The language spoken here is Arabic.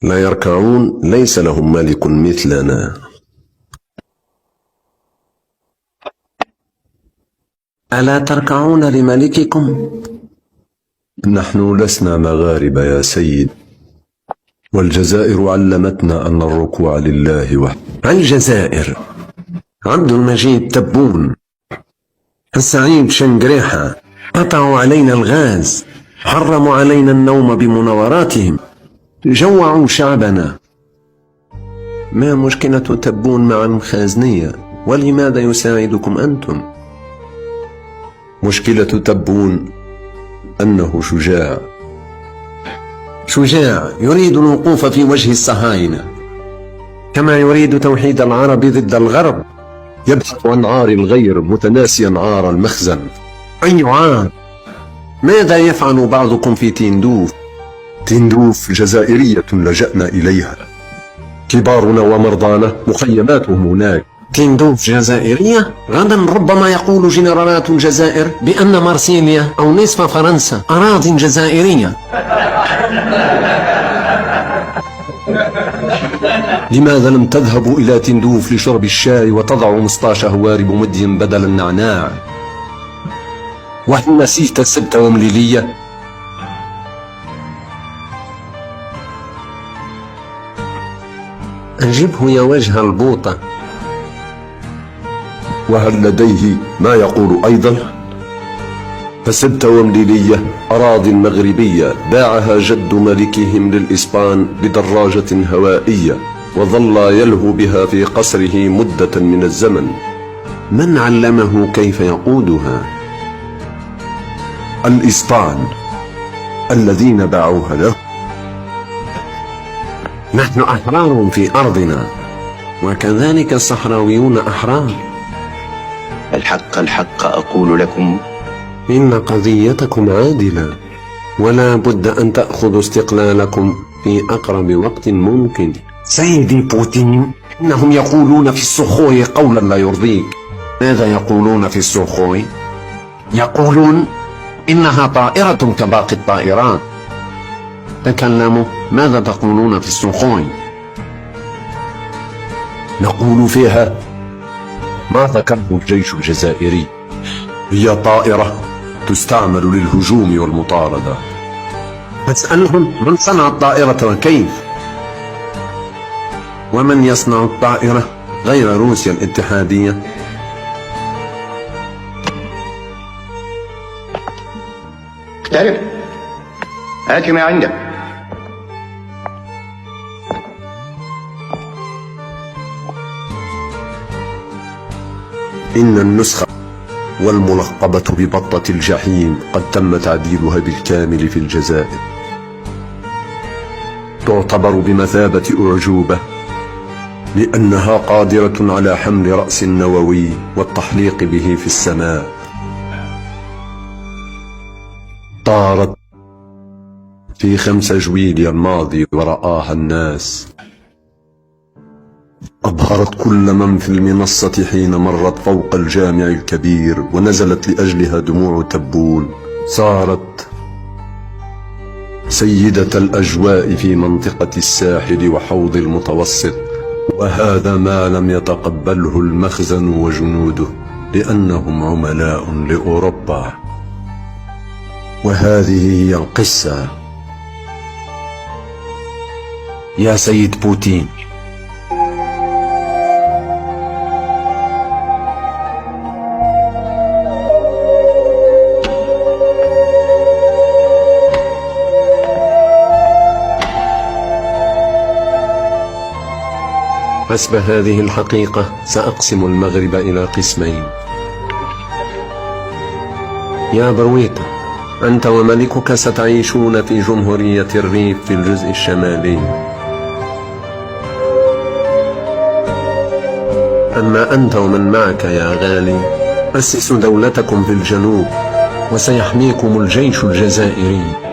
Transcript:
لا يركعون، ليس لهم ملك مثلنا. ألا تركعون لملككم؟ نحن لسنا مغاربة يا سيد، والجزائر علمتنا أن الركوع لله وحده. الجزائر، عبد المجيد تبون، السعيد شنقريحة قطعوا علينا الغاز، حرموا علينا النوم بمناوراتهم، جوعوا شعبنا. ما مشكلة تبون مع المخازنية؟ ولماذا يساعدكم أنتم؟ مشكلة تبون أنه شجاع يريد الوقوف في وجه الصهاينة، كما يريد توحيد العرب ضد الغرب. يبحث عن عار الغير متناسيا عار المخزن. أي عار؟ ماذا يفعل بعضكم في تندوف؟ تندوف جزائرية لجأنا إليها، كبارنا ومرضانا مخيماتهم هناك. تندوف جزائرية؟ غدا ربما يقول جنرالات الجزائر بأن مارسيليا أو نصف فرنسا أراضٍ جزائرية. لماذا لم تذهبوا إلى تندوف لشرب الشاي وتضعوا مسطاش هوارب مدي بدل النعناع؟ وهل نسيت السبت ومليلية؟ أجبه يا وجه البوطة. وهل لديه ما يقول أيضا؟ فسبت ومليلية أراضٍ مغربية باعها جد ملكهم للإسبان بدراجة هوائية، وظل يلهو بها في قصره مدة من الزمن. من علمه كيف يقودها؟ الإسبان الذين باعوها له. نحن أحرار في أرضنا، وكذلك الصحراويون أحرار. الحق أقول لكم إن قضيتكم عادلة، ولا بد أن تأخذوا استقلالكم في أقرب وقت ممكن. سيدي بوتين، إنهم يقولون في السخوي قولا لا يرضيك. ماذا يقولون في السخوي؟ يقولون إنها طائرة كباقي الطائرات. تكلموا، ماذا تقولون في السخوي؟ نقول فيها ما ذكره الجيش الجزائري، هي طائرة تستعمل للهجوم والمطاردة. فاسألهم من صنع الطائرة وكيف؟ ومن يصنع الطائرة غير روسيا الاتحادية؟ اقترب، هات ما عندك. إن النسخة والملقبة ببطة الجحيم قد تم تعديلها بالكامل في الجزائر. تعتبر بمثابة أعجوبة، لأنها قادرة على حمل رأس نووي والتحليق به في السماء. طارت في 5 جويليا الماضي ورآها الناس. أبهرت كل من في المنصة حين مرت فوق الجامع الكبير ونزلت لأجلها دموع تبون. صارت سيدة الأجواء في منطقة الساحل وحوض المتوسط، وهذا ما لم يتقبله المخزن وجنوده، لأنهم عملاء لأوروبا. وهذه هي القصة يا سيد بوتين. حسب هذه الحقيقة سأقسم المغرب إلى قسمين. يا برويطة، أنت وملكك ستعيشون في جمهورية الريف في الجزء الشمالي، أما أنت ومن معك يا غالي أسسوا دولتكم في الجنوب، وسيحميكم الجيش الجزائري.